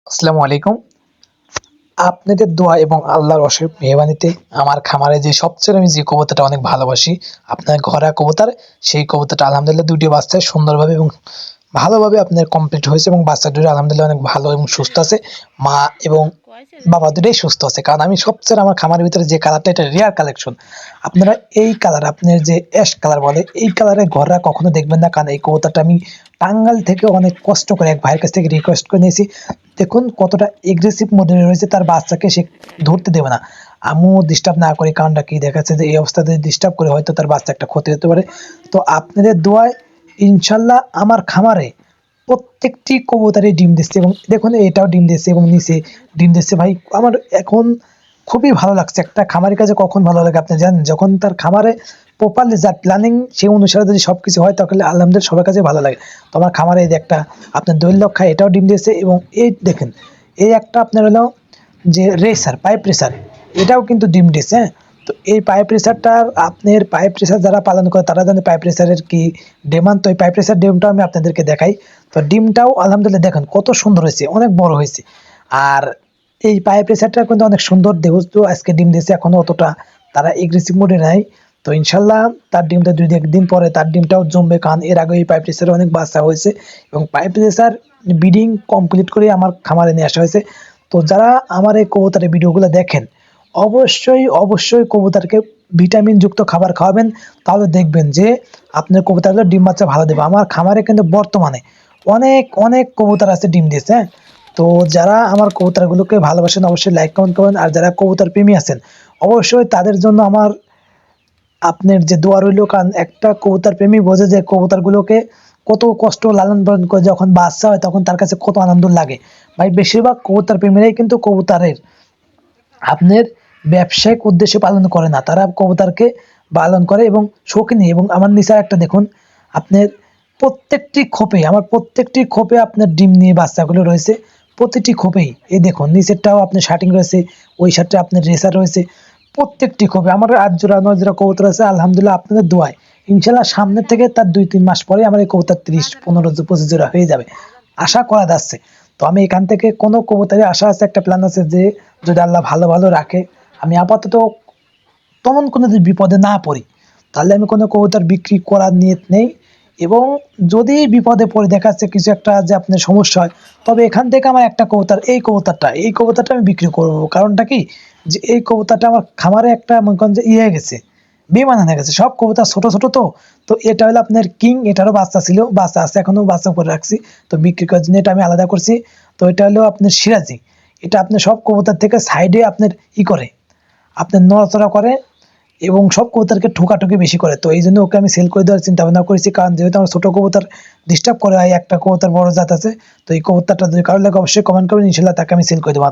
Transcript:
আসসালামু আলাইকুম। আপনাদের দোয়া এবং আল্লাহর অশেষ মেহেরবানিতে আমার খামারে যে সবচেয়ে আমি যে কবুতরটা অনেক ভালোবাসি, আপনার ঘরা কবুতর, সেই কবুতরটা আলহামদুলিল্লাহ ২ টি বাচ্চাই সুন্দরভাবে এবং ভালোভাবে আপনার কমপ্লিট হয়েছে এবং বাচ্চা দুটো আলহামদুলিল্লাহ অনেক ভালো এবং সুস্থ আছে। মা এবং বাবা দুটোই সুস্থ আছে। কারণ আমি সবচেয়ে আমার খামারের ভিতরে যে কালারটা এটা রেয়ার কালেকশন। আপনারা এই কালার আপনার যে অ্যাশ কালার বলে, এই কালারের ঘররা কখনো দেখবেন না। কারণ এই কবুতরটা আমি টাঙ্গাইল থেকে অনেক কষ্ট করে এক ভাইয়ের কাছ থেকে রিকোয়েস্ট করে নিয়েছি। দেখুন কতটা এগ্রেসিভ মোডে রয়েছে, তার বাচ্চাকে সে ধরতে দেবে না। আমিও ডিস্টার্ব না করি, কারণটা কি দেখা যাচ্ছে যে এই অবস্থাতে ডিস্টার্ব করে হয়তো তার বাচ্চা একটা ক্ষতি হতে পারে। তো আপনাদের দোয়ায় ইনশাল্লাহ আমার খামারে প্রত্যেকটি কবুতরই ডিম দিচ্ছে এবং দেখুন এটাও ডিম দিচ্ছে এবং নিচে ডিম দিচ্ছে। ভাই আমার এখন খুবই ভালো লাগছে। একটা খামারের কাছে কখন ভালো লাগে আপনি জানেন? যখন তার খামারে প্রপারলি যার প্ল্যানিং সেই অনুসারে যদি সবকিছু হয় তাহলে আলহামদুলিল্লাহ সবার কাছে ভালো লাগে। তো আমার খামারে এই যে একটা আপনার দৈল লক্ষা এটাও ডিম দিয়েছে এবং এই দেখেন এই একটা আপনার হলো যে রেসার পাইপ রেসার এটাও কিন্তু ডিম দিয়েছে, হ্যাঁ। তো এই পাইপ রেসারটার আপনার পাইপ রেসার যারা পালন করে তারা জানে পাইপ রেসারের কি ডিমান্ড। তো এই পাইপ রেসার ডিমটাও আমি আপনাদেরকে দেখাই। তো ডিমটাও আলহামদুলিল্লাহ দেখেন কত সুন্দর হয়েছে, অনেক বড় হয়েছে। আর এই পাইপ রেসারটা কিন্তু অনেক সুন্দর দেহস্থ, আজকে ডিম দিয়েছে, এখনো অতটা তারা এগ্রেসিভ মোডে নাই। তো ইনশাল্লাহ তার ডিমটা ২ দিন পরে তার ডিমটাও জমবে, কারণ এর আগে এই পাইপ রেসারে অনেক বাচ্চা হয়েছে এবং পাইপ রেসার ব্রিডিং কমপ্লিট করে আমার খামারে নিয়ে আসা হয়েছে। তো যারা আমার এই কবুতরের ভিডিওগুলো দেখেন অবশ্যই কবুতরকে ভিটামিন যুক্ত খাবার খাওয়াবেন, তাহলে দেখবেন যে আপনার কবুতরগুলো ডিম বাচ্চা ভালো দেবে। আমার খামারে কিন্তু বর্তমানে অনেক অনেক কবুতর আছে ডিম দিয়েছে, হ্যাঁ। তো যারা আমার কবুতরগুলোকে ভালোবাসেন অবশ্যই লাইক কমেন্ট করবেন, আর যারা কবুতর প্রেমী আছেন অবশ্যই তাদের জন্য আমার আপনার যে দোয়া রইল। কারণ একটা কবুতর প্রেমী বোঝে যে কবুতরগুলোকে কত কষ্ট লালন পালন করে যখন বাচ্চা হয় তখন তার কাছে কত আনন্দ লাগে। ভাই বেশিরভাগ কবুতর প্রেমীরাই কিন্তু কবুতরের আপনার ব্যবসায়িক উদ্দেশ্যে পালন করে না, তারা কবুতরকে পালন করে এবং শৌখিনী। এবং আমার নিচে একটা দেখুন আপনার প্রত্যেকটি খোপে আপনার ডিম নিয়ে বাচ্চাগুলো রয়েছে, প্রতিটি খোপেই। এই দেখুন নিচেরটাও আপনার শার্টিং রয়েছে, ওই শার্টে আপনার রেসার রয়েছে, প্রত্যেকটি খোপে আমার ৮ জোড়া ৯ জোড়া কবুতর আছে আলহামদুলিল্লাহ আপনাদের দোয়ায়। ইনশাল্লাহ সামনের থেকে তার ২-৩ মাস পরে আমার এই কবুতর ৩০-১৫-২৫ জোড়া হয়ে যাবে, আশা করা যাচ্ছে। তো আমি এখান থেকে কোনো কবুতরের আশা আছে, একটা প্ল্যান আছে যে যদি আল্লাহ ভালো ভালো রাখে আমি আপাতত তেমন কোনো যদি বিপদে না পড়ি তাহলে আমি কোনো কবুতর বিক্রি করার নিয়ত নেই। এবং যদি বিপদে পড়ে দেখা যাচ্ছে কিছু একটা যে আপনার সমস্যা হয়, তবে এখান থেকে আমার একটা কবুতর এই কবুতরটা আমি বিক্রি করব। কারণটা কি যে এই কবুতরটা আমার খামারে একটা মনে করেন যে ইয়ে গেছে, বেমানান হয়ে গেছে। সব কবুতর ছোট ছোট, তো এটা হলো আপনার কিং, এটারও বাচ্চা ছিল, বাচ্চা আছে এখনো, বাচ্চা করে রাখছি। তো বিক্রি করার জন্য এটা আমি আলাদা করছি। তো এটা হলো আপনার সিরাজি, এটা আপনার সব কবুতর থেকে সাইডে আপনার করে আপনার নড়াচড়া করে এবং সব কবুতরকে ঠোকাঠুকি বেশি করে। তো এই জন্য ওকে আমি সেল করে দেওয়ার চিন্তা ভাবনা করেছি, কারণ যেহেতু আমার ছোট কবুতর ডিস্টার্ব করে হয়, একটা কবুতর বড় জাত আছে। তো এই কবুতরটা যদি কারো লাগে অবশ্যই কমেন্ট করবেন, ইনশাল্লাহ তাকে আমি সেল করে দেবো।